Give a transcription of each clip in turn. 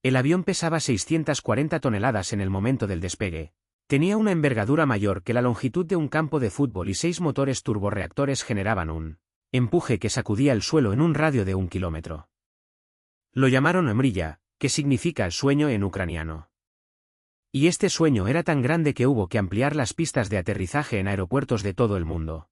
El avión pesaba 640 toneladas en el momento del despegue. Tenía una envergadura mayor que la longitud de un campo de fútbol y 6 motores turborreactores generaban un empuje que sacudía el suelo en un radio de 1 kilómetro. Lo llamaron Mrija, que significa el sueño en ucraniano. Y este sueño era tan grande que hubo que ampliar las pistas de aterrizaje en aeropuertos de todo el mundo.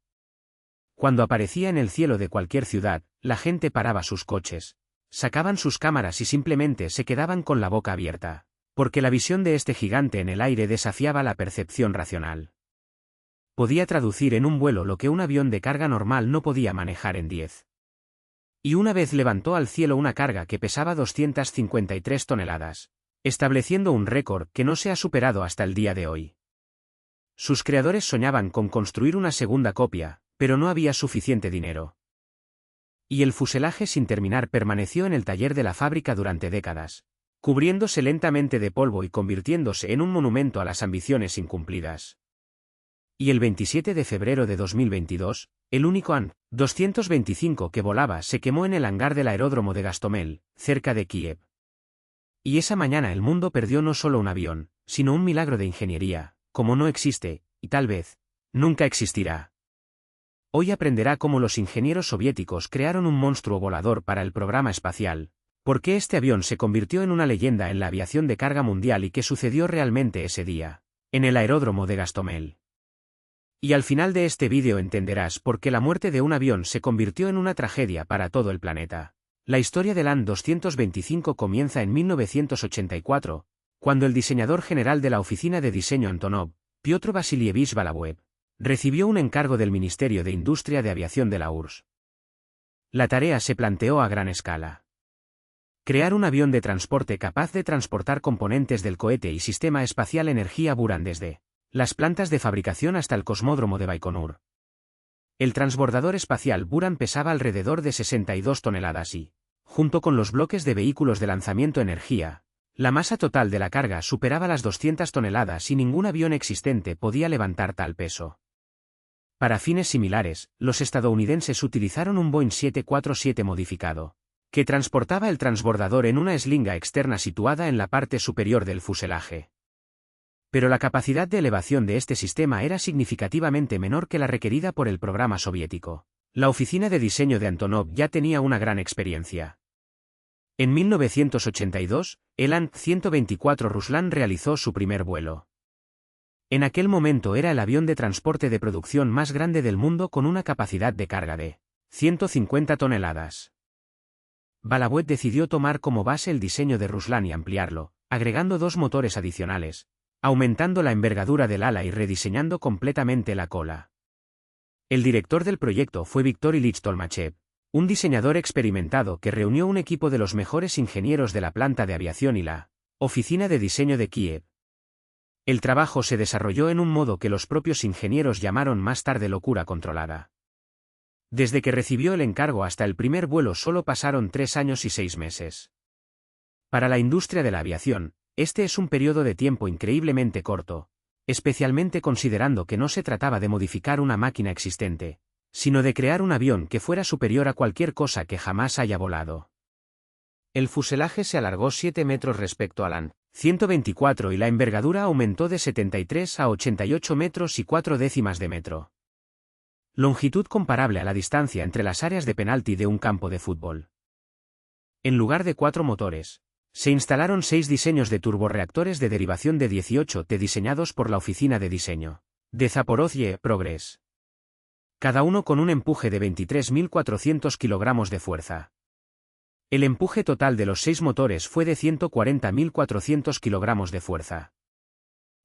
Cuando aparecía en el cielo de cualquier ciudad, la gente paraba sus coches, sacaban sus cámaras y simplemente se quedaban con la boca abierta, porque la visión de este gigante en el aire desafiaba la percepción racional. Podía traducir en un vuelo lo que un avión de carga normal no podía manejar en 10. Y una vez levantó al cielo una carga que pesaba 253 toneladas, estableciendo un récord que no se ha superado hasta el día de hoy. Sus creadores soñaban con construir una segunda copia, pero no había suficiente dinero. Y el fuselaje sin terminar permaneció en el taller de la fábrica durante décadas, cubriéndose lentamente de polvo y convirtiéndose en un monumento a las ambiciones incumplidas. Y el 27 de febrero de 2022, el único An-225 que volaba se quemó en el hangar del aeródromo de Gostomel, cerca de Kiev. Y esa mañana el mundo perdió no solo un avión, sino un milagro de ingeniería, como no existe, y tal vez, nunca existirá. Hoy aprenderá cómo los ingenieros soviéticos crearon un monstruo volador para el programa espacial, por qué este avión se convirtió en una leyenda en la aviación de carga mundial y qué sucedió realmente ese día, en el aeródromo de Gostomel. Y al final de este vídeo entenderás por qué la muerte de un avión se convirtió en una tragedia para todo el planeta. La historia del An-225 comienza en 1984, cuando el diseñador general de la oficina de diseño Antonov, Piotr Vasilievich Balabuev, recibió un encargo del Ministerio de Industria de Aviación de la URSS. La tarea se planteó a gran escala. Crear un avión de transporte capaz de transportar componentes del cohete y sistema espacial energía Buran desde las plantas de fabricación hasta el cosmódromo de Baikonur. El transbordador espacial Buran pesaba alrededor de 62 toneladas y, junto con los bloques de vehículos de lanzamiento energía, la masa total de la carga superaba las 200 toneladas y ningún avión existente podía levantar tal peso. Para fines similares, los estadounidenses utilizaron un Boeing 747 modificado, que transportaba el transbordador en una eslinga externa situada en la parte superior del fuselaje. Pero la capacidad de elevación de este sistema era significativamente menor que la requerida por el programa soviético. La oficina de diseño de Antonov ya tenía una gran experiencia. En 1982, el An-124 Ruslan realizó su primer vuelo. En aquel momento era el avión de transporte de producción más grande del mundo con una capacidad de carga de 150 toneladas. Balabuev decidió tomar como base el diseño de Ruslan y ampliarlo, agregando 2 motores adicionales, aumentando la envergadura del ala y rediseñando completamente la cola. El director del proyecto fue Viktor Ilich Tolmachev, un diseñador experimentado que reunió un equipo de los mejores ingenieros de la planta de aviación y la oficina de diseño de Kiev. El trabajo se desarrolló en un modo que los propios ingenieros llamaron más tarde locura controlada. Desde que recibió el encargo hasta el primer vuelo solo pasaron 3 años y 6 meses. Para la industria de la aviación, este es un periodo de tiempo increíblemente corto, especialmente considerando que no se trataba de modificar una máquina existente, sino de crear un avión que fuera superior a cualquier cosa que jamás haya volado. El fuselaje se alargó 7 metros respecto al An-124 y la envergadura aumentó de 73 a 88 metros y 4 décimas de metro. Longitud comparable a la distancia entre las áreas de penalti de un campo de fútbol. En lugar de 4 motores, se instalaron 6 diseños de turborreactores de derivación de 18 T diseñados por la oficina de diseño de Zaporozhye Progress. Cada uno con un empuje de 23.400 kilogramos de fuerza. El empuje total de los 6 motores fue de 140.400 kilogramos de fuerza.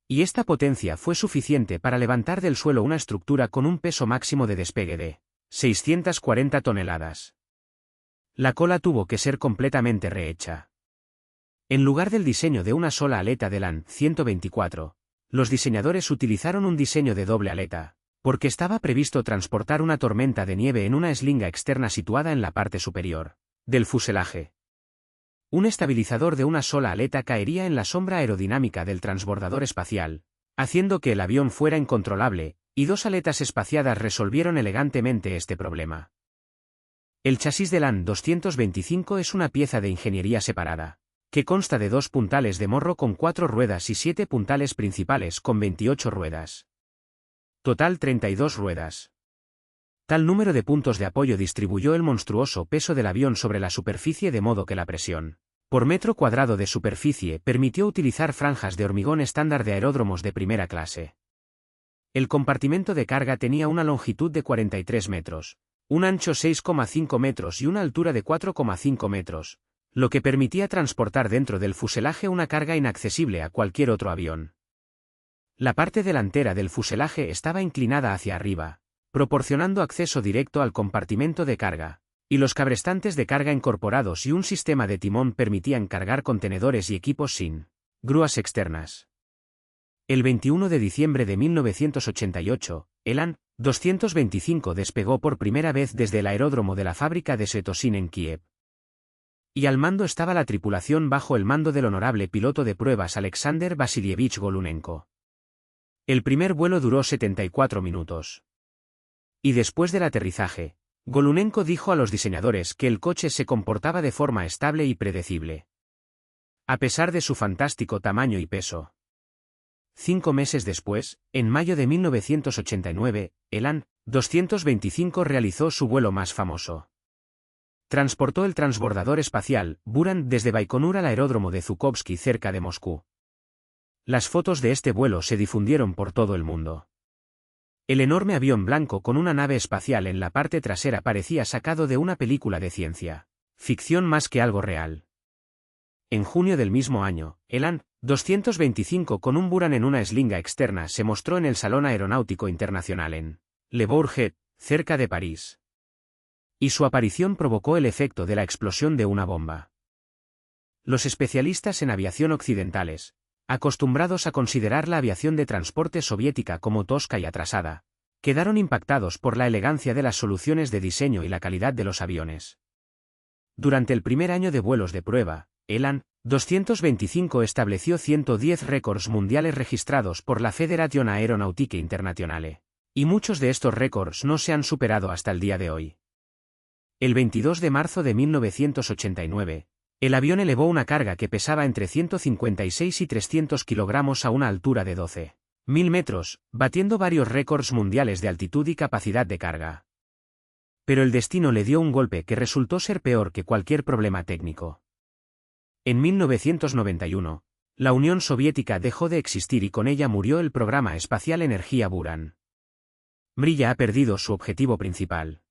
Y esta potencia fue suficiente para levantar del suelo una estructura con un peso máximo de despegue de 640 toneladas. La cola tuvo que ser completamente rehecha. En lugar del diseño de una sola aleta del An-124, los diseñadores utilizaron un diseño de doble aleta, porque estaba previsto transportar una tormenta de nieve en una eslinga externa situada en la parte superior del fuselaje. Un estabilizador de una sola aleta caería en la sombra aerodinámica del transbordador espacial, haciendo que el avión fuera incontrolable, y 2 aletas espaciadas resolvieron elegantemente este problema. El chasis del An-225 es una pieza de ingeniería separada, que consta de 2 puntales de morro con 4 ruedas y 7 puntales principales con 28 ruedas. Total 32 ruedas. Tal número de puntos de apoyo distribuyó el monstruoso peso del avión sobre la superficie de modo que la presión por metro cuadrado de superficie permitió utilizar franjas de hormigón estándar de aeródromos de primera clase. El compartimento de carga tenía una longitud de 43 metros, un ancho 6,5 metros y una altura de 4,5 metros, lo que permitía transportar dentro del fuselaje una carga inaccesible a cualquier otro avión. La parte delantera del fuselaje estaba inclinada hacia arriba, proporcionando acceso directo al compartimento de carga, y los cabrestantes de carga incorporados y un sistema de timón permitían cargar contenedores y equipos sin grúas externas. El 21 de diciembre de 1988, el An-225 despegó por primera vez desde el aeródromo de la fábrica de Svetosin en Kiev. Y al mando estaba la tripulación bajo el mando del honorable piloto de pruebas Alexander Vasilievich Golunenko. El primer vuelo duró 74 minutos. Y después del aterrizaje, Golunenko dijo a los diseñadores que el coche se comportaba de forma estable y predecible, a pesar de su fantástico tamaño y peso. 5 meses después, en mayo de 1989, el An-225 realizó su vuelo más famoso. Transportó el transbordador espacial Buran desde Baikonur al aeródromo de Zhukovsky cerca de Moscú. Las fotos de este vuelo se difundieron por todo el mundo. El enorme avión blanco con una nave espacial en la parte trasera parecía sacado de una película de ciencia ficción más que algo real. En junio del mismo año, el An-225 con un Buran en una eslinga externa se mostró en el Salón Aeronáutico Internacional en Le Bourget, cerca de París. Y su aparición provocó el efecto de la explosión de una bomba. Los especialistas en aviación occidentales, acostumbrados a considerar la aviación de transporte soviética como tosca y atrasada, quedaron impactados por la elegancia de las soluciones de diseño y la calidad de los aviones. Durante el primer año de vuelos de prueba, el An-225 estableció 110 récords mundiales registrados por la Fédération Aéronautique Internationale, y muchos de estos récords no se han superado hasta el día de hoy. El 22 de marzo de 1989, el avión elevó una carga que pesaba entre 156 y 300 kilogramos a una altura de 12.000 metros, batiendo varios récords mundiales de altitud y capacidad de carga. Pero el destino le dio un golpe que resultó ser peor que cualquier problema técnico. En 1991, la Unión Soviética dejó de existir y con ella murió el programa espacial Energía Buran. Mrilla ha perdido su objetivo principal.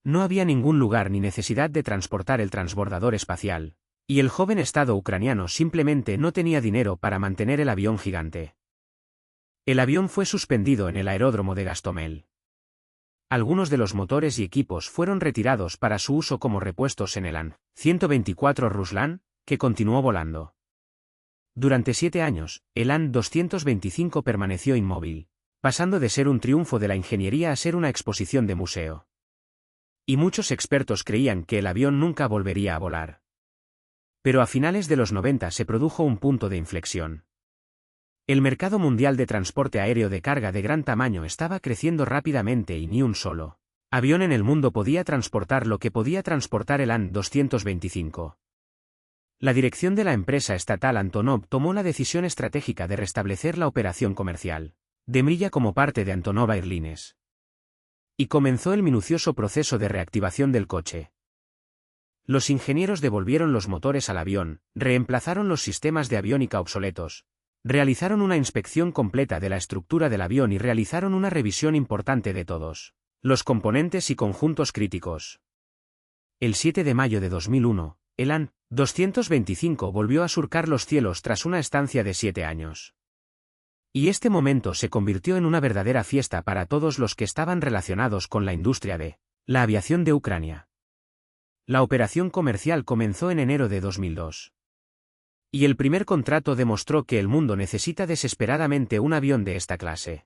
No había ningún lugar ni necesidad de transportar el transbordador espacial, y el joven Estado ucraniano simplemente no tenía dinero para mantener el avión gigante. El avión fue suspendido en el aeródromo de Gostomel. Algunos de los motores y equipos fueron retirados para su uso como repuestos en el An-124 Ruslan, que continuó volando. Durante 7 años, el An-225 permaneció inmóvil, pasando de ser un triunfo de la ingeniería a ser una exposición de museo. Y muchos expertos creían que el avión nunca volvería a volar. Pero a finales de los 90 se produjo un punto de inflexión. El mercado mundial de transporte aéreo de carga de gran tamaño estaba creciendo rápidamente y ni un solo avión en el mundo podía transportar lo que podía transportar el An-225. La dirección de la empresa estatal Antonov tomó la decisión estratégica de restablecer la operación comercial de Mrilla como parte de Antonov Airlines. Y comenzó el minucioso proceso de reactivación del coche. Los ingenieros devolvieron los motores al avión, reemplazaron los sistemas de aviónica obsoletos, realizaron una inspección completa de la estructura del avión y realizaron una revisión importante de todos los componentes y conjuntos críticos. El 7 de mayo de 2001, el An-225 volvió a surcar los cielos tras una estancia de 7 años. Y este momento se convirtió en una verdadera fiesta para todos los que estaban relacionados con la industria de la aviación de Ucrania. La operación comercial comenzó en enero de 2002. Y el primer contrato demostró que el mundo necesita desesperadamente un avión de esta clase.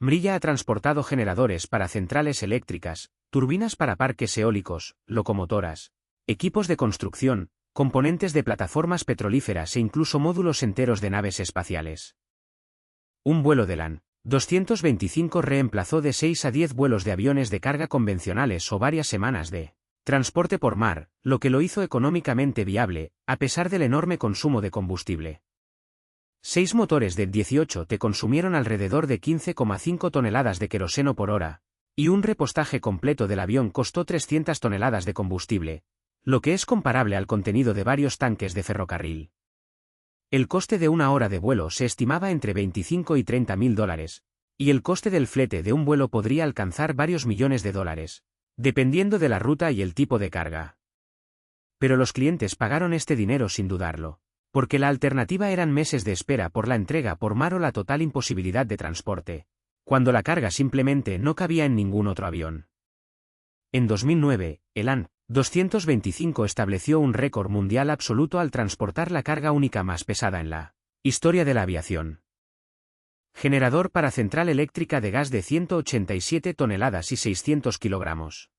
Mrilla ha transportado generadores para centrales eléctricas, turbinas para parques eólicos, locomotoras, equipos de construcción, componentes de plataformas petrolíferas e incluso módulos enteros de naves espaciales. Un vuelo del An-225 reemplazó de 6 a 10 vuelos de aviones de carga convencionales o varias semanas de transporte por mar, lo que lo hizo económicamente viable, a pesar del enorme consumo de combustible. 6 motores de 18 T consumieron alrededor de 15,5 toneladas de queroseno por hora, y un repostaje completo del avión costó 300 toneladas de combustible, lo que es comparable al contenido de varios tanques de ferrocarril. El coste de una hora de vuelo se estimaba entre 25 y 30 mil dólares, y el coste del flete de un vuelo podría alcanzar varios millones de dólares, dependiendo de la ruta y el tipo de carga. Pero los clientes pagaron este dinero sin dudarlo, porque la alternativa eran meses de espera por la entrega por mar o la total imposibilidad de transporte, cuando la carga simplemente no cabía en ningún otro avión. En 2009, el AN-225 estableció un récord mundial absoluto al transportar la carga única más pesada en la historia de la aviación. Generador para central eléctrica de gas de 187 toneladas y 600 kilogramos.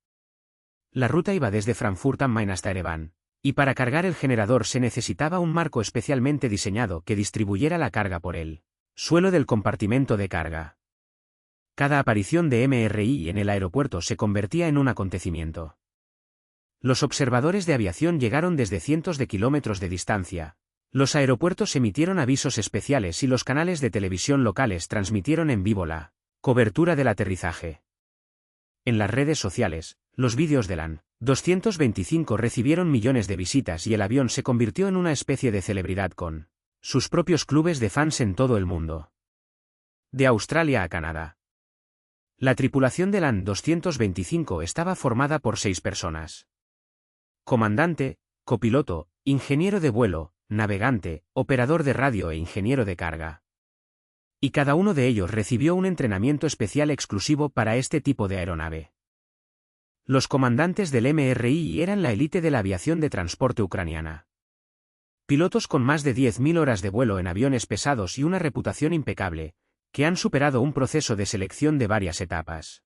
La ruta iba desde Frankfurt am Main hasta Ereván, y para cargar el generador se necesitaba un marco especialmente diseñado que distribuyera la carga por el suelo del compartimento de carga. Cada aparición de MRI en el aeropuerto se convertía en un acontecimiento. Los observadores de aviación llegaron desde cientos de kilómetros de distancia. Los aeropuertos emitieron avisos especiales y los canales de televisión locales transmitieron en vivo la cobertura del aterrizaje. En las redes sociales, los vídeos del AN-225 recibieron millones de visitas y el avión se convirtió en una especie de celebridad con sus propios clubes de fans en todo el mundo. De Australia a Canadá. La tripulación del AN-225 estaba formada por 6 personas. Comandante, copiloto, ingeniero de vuelo, navegante, operador de radio e ingeniero de carga. Y cada uno de ellos recibió un entrenamiento especial exclusivo para este tipo de aeronave. Los comandantes del MRI eran la élite de la aviación de transporte ucraniana. Pilotos con más de 10.000 horas de vuelo en aviones pesados y una reputación impecable, que han superado un proceso de selección de varias etapas.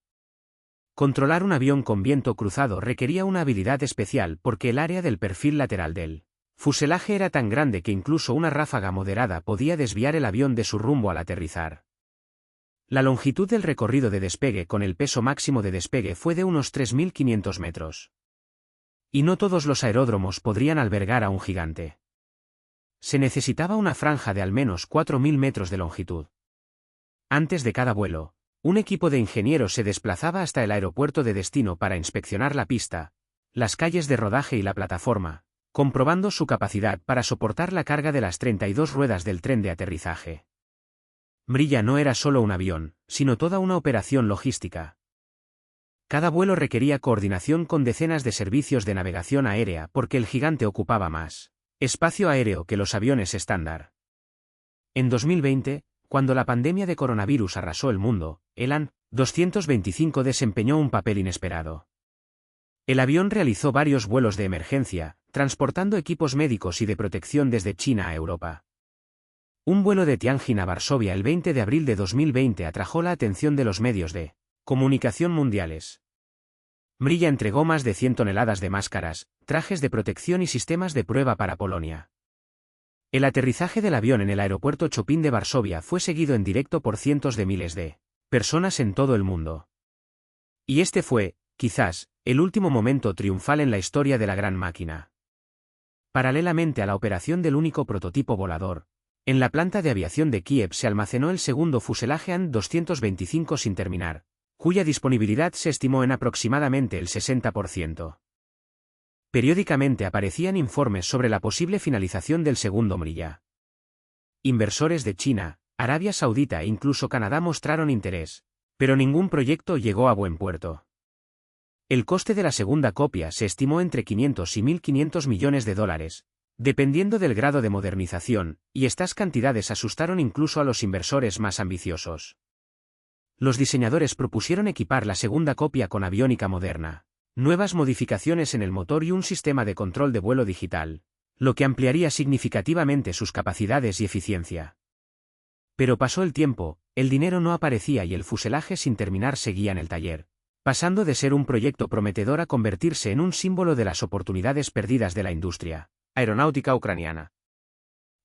Controlar un avión con viento cruzado requería una habilidad especial porque el área del perfil lateral del fuselaje era tan grande que incluso una ráfaga moderada podía desviar el avión de su rumbo al aterrizar. La longitud del recorrido de despegue con el peso máximo de despegue fue de unos 3.500 metros. Y no todos los aeródromos podrían albergar a un gigante. Se necesitaba una franja de al menos 4.000 metros de longitud. Antes de cada vuelo, un equipo de ingenieros se desplazaba hasta el aeropuerto de destino para inspeccionar la pista, las calles de rodaje y la plataforma, comprobando su capacidad para soportar la carga de las 32 ruedas del tren de aterrizaje. Mrija no era solo un avión, sino toda una operación logística. Cada vuelo requería coordinación con decenas de servicios de navegación aérea porque el gigante ocupaba más espacio aéreo que los aviones estándar. En 2020, cuando la pandemia de coronavirus arrasó el mundo, el AN-225 desempeñó un papel inesperado. El avión realizó varios vuelos de emergencia, transportando equipos médicos y de protección desde China a Europa. Un vuelo de Tianjin a Varsovia el 20 de abril de 2020 atrajo la atención de los medios de comunicación mundiales. Mrija entregó más de 100 toneladas de máscaras, trajes de protección y sistemas de prueba para Polonia. El aterrizaje del avión en el aeropuerto Chopin de Varsovia fue seguido en directo por cientos de miles de personas en todo el mundo. Y este fue, quizás, el último momento triunfal en la historia de la gran máquina. Paralelamente a la operación del único prototipo volador, en la planta de aviación de Kiev se almacenó el segundo fuselaje AN-225 sin terminar, cuya disponibilidad se estimó en aproximadamente el 60%. Periódicamente aparecían informes sobre la posible finalización del segundo Mrija. Inversores de China, Arabia Saudita e incluso Canadá mostraron interés, pero ningún proyecto llegó a buen puerto. El coste de la segunda copia se estimó entre 500 y 1.500 millones de dólares, dependiendo del grado de modernización, y estas cantidades asustaron incluso a los inversores más ambiciosos. Los diseñadores propusieron equipar la segunda copia con aviónica moderna, nuevas modificaciones en el motor y un sistema de control de vuelo digital, lo que ampliaría significativamente sus capacidades y eficiencia. Pero pasó el tiempo, el dinero no aparecía y el fuselaje sin terminar seguía en el taller, pasando de ser un proyecto prometedor a convertirse en un símbolo de las oportunidades perdidas de la industria aeronáutica ucraniana.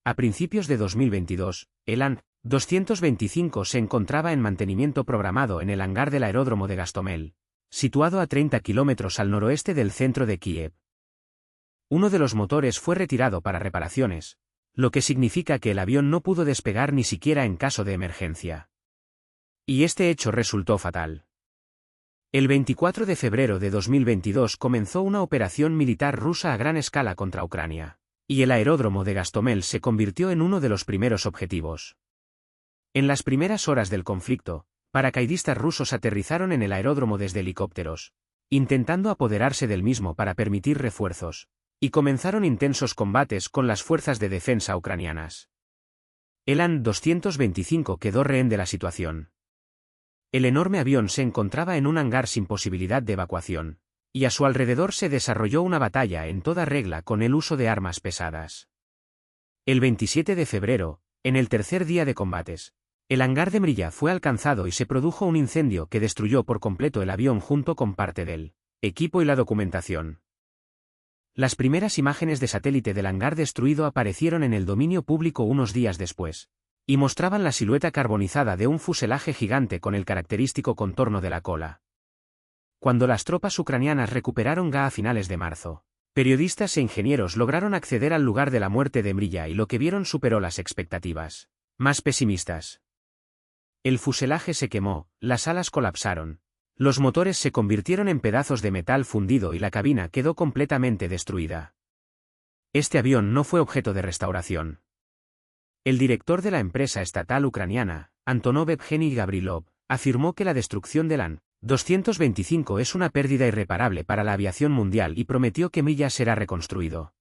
A principios de 2022, el AN-225 se encontraba en mantenimiento programado en el hangar del aeródromo de Gostomel, situado a 30 kilómetros al noroeste del centro de Kiev. Uno de los motores fue retirado para reparaciones, lo que significa que el avión no pudo despegar ni siquiera en caso de emergencia. Y este hecho resultó fatal. El 24 de febrero de 2022 comenzó una operación militar rusa a gran escala contra Ucrania, y el aeródromo de Gostomel se convirtió en uno de los primeros objetivos. En las primeras horas del conflicto, paracaidistas rusos aterrizaron en el aeródromo desde helicópteros, intentando apoderarse del mismo para permitir refuerzos, y comenzaron intensos combates con las fuerzas de defensa ucranianas. El An-225 quedó rehén de la situación. El enorme avión se encontraba en un hangar sin posibilidad de evacuación, y a su alrededor se desarrolló una batalla en toda regla con el uso de armas pesadas. El 27 de febrero, en el tercer día de combates, el hangar de Mrilla fue alcanzado y se produjo un incendio que destruyó por completo el avión junto con parte del equipo y la documentación. Las primeras imágenes de satélite del hangar destruido aparecieron en el dominio público unos días después, y mostraban la silueta carbonizada de un fuselaje gigante con el característico contorno de la cola. Cuando las tropas ucranianas recuperaron GA a finales de marzo, periodistas e ingenieros lograron acceder al lugar de la muerte de Mrilla y lo que vieron superó las expectativas más pesimistas. El fuselaje se quemó, las alas colapsaron, los motores se convirtieron en pedazos de metal fundido y la cabina quedó completamente destruida. Este avión no fue objeto de restauración. El director de la empresa estatal ucraniana, Antonov Evgeny Gavrilov, afirmó que la destrucción del An-225 es una pérdida irreparable para la aviación mundial y prometió que Mrilla será reconstruido.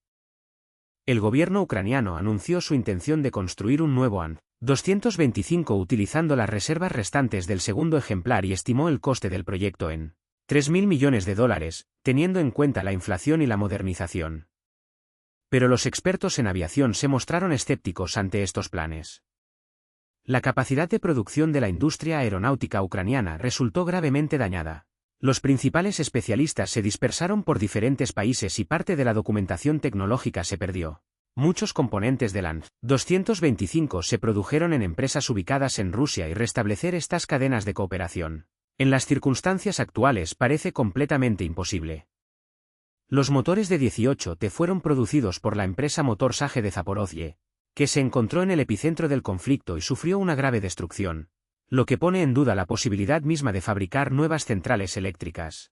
El gobierno ucraniano anunció su intención de construir un nuevo An-225 utilizando las reservas restantes del segundo ejemplar y estimó el coste del proyecto en $3.000 millones, teniendo en cuenta la inflación y la modernización. Pero los expertos en aviación se mostraron escépticos ante estos planes. La capacidad de producción de la industria aeronáutica ucraniana resultó gravemente dañada. Los principales especialistas se dispersaron por diferentes países y parte de la documentación tecnológica se perdió. Muchos componentes del An-225 se produjeron en empresas ubicadas en Rusia y restablecer estas cadenas de cooperación, en las circunstancias actuales parece completamente imposible. Los motores de 18T fueron producidos por la empresa Motor Sage de Zaporozhye, que se encontró en el epicentro del conflicto y sufrió una grave destrucción, lo que pone en duda la posibilidad misma de fabricar nuevas centrales eléctricas.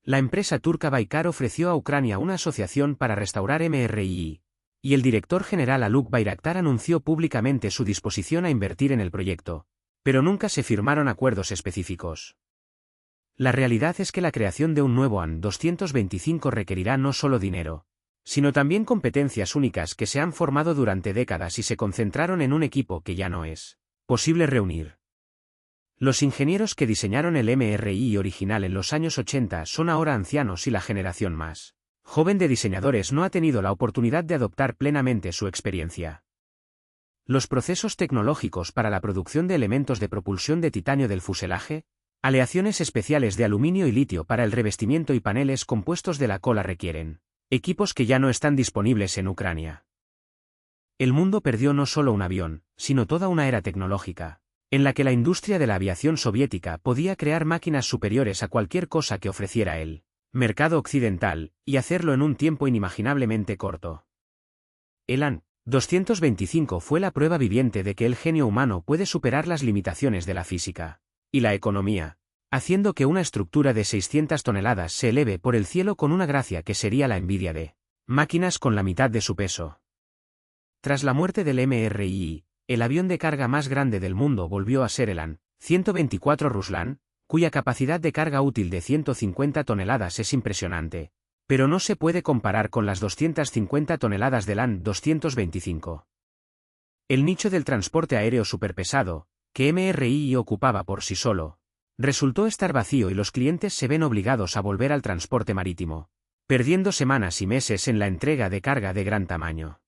La empresa turca Baykar ofreció a Ucrania una asociación para restaurar MRII, y el director general Aluk Bayraktar anunció públicamente su disposición a invertir en el proyecto, pero nunca se firmaron acuerdos específicos. La realidad es que la creación de un nuevo An-225 requerirá no solo dinero, sino también competencias únicas que se han formado durante décadas y se concentraron en un equipo que ya no es posible reunir. Los ingenieros que diseñaron el MRI original en los años 80 son ahora ancianos y la generación más joven de diseñadores no ha tenido la oportunidad de adoptar plenamente su experiencia. Los procesos tecnológicos para la producción de elementos de propulsión de titanio del fuselaje, aleaciones especiales de aluminio y litio para el revestimiento y paneles compuestos de la cola requieren equipos que ya no están disponibles en Ucrania. El mundo perdió no solo un avión, sino toda una era tecnológica, en la que la industria de la aviación soviética podía crear máquinas superiores a cualquier cosa que ofreciera el mercado occidental, y hacerlo en un tiempo inimaginablemente corto. El An-225 fue la prueba viviente de que el genio humano puede superar las limitaciones de la física y la economía, haciendo que una estructura de 600 toneladas se eleve por el cielo con una gracia que sería la envidia de máquinas con la mitad de su peso. Tras la muerte del MRI, el avión de carga más grande del mundo volvió a ser el An-124 Ruslan, cuya capacidad de carga útil de 150 toneladas es impresionante, pero no se puede comparar con las 250 toneladas del An-225. El nicho del transporte aéreo superpesado, que MRI ocupaba por sí solo, resultó estar vacío y los clientes se ven obligados a volver al transporte marítimo, perdiendo semanas y meses en la entrega de carga de gran tamaño.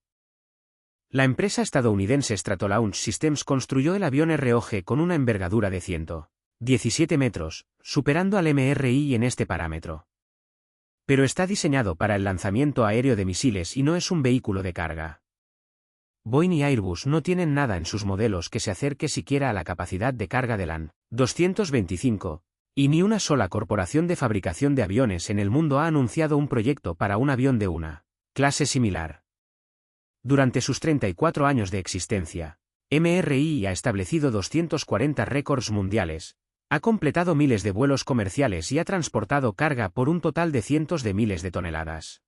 La empresa estadounidense Stratolaunch Systems construyó el avión ROG con una envergadura de 117 metros, superando al MRI en este parámetro. Pero está diseñado para el lanzamiento aéreo de misiles y no es un vehículo de carga. Boeing y Airbus no tienen nada en sus modelos que se acerque siquiera a la capacidad de carga del An-225, Y ni una sola corporación de fabricación de aviones en el mundo ha anunciado un proyecto para un avión de una clase similar. Durante sus 34 años de existencia, MRI ha establecido 240 récords mundiales, ha completado miles de vuelos comerciales y ha transportado carga por un total de cientos de miles de toneladas.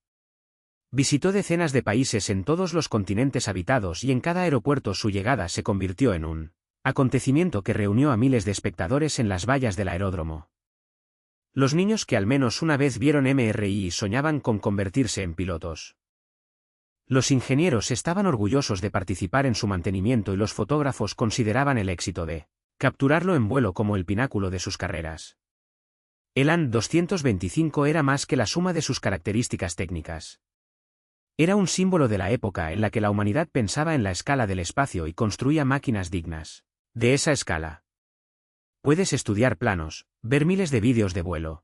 Visitó decenas de países en todos los continentes habitados y en cada aeropuerto su llegada se convirtió en un acontecimiento que reunió a miles de espectadores en las vallas del aeródromo. Los niños que al menos una vez vieron MRI soñaban con convertirse en pilotos. Los ingenieros estaban orgullosos de participar en su mantenimiento y los fotógrafos consideraban el éxito de capturarlo en vuelo como el pináculo de sus carreras. El AN-225 era más que la suma de sus características técnicas. Era un símbolo de la época en la que la humanidad pensaba en la escala del espacio y construía máquinas dignas de esa escala. Puedes estudiar planos, ver miles de vídeos de vuelo,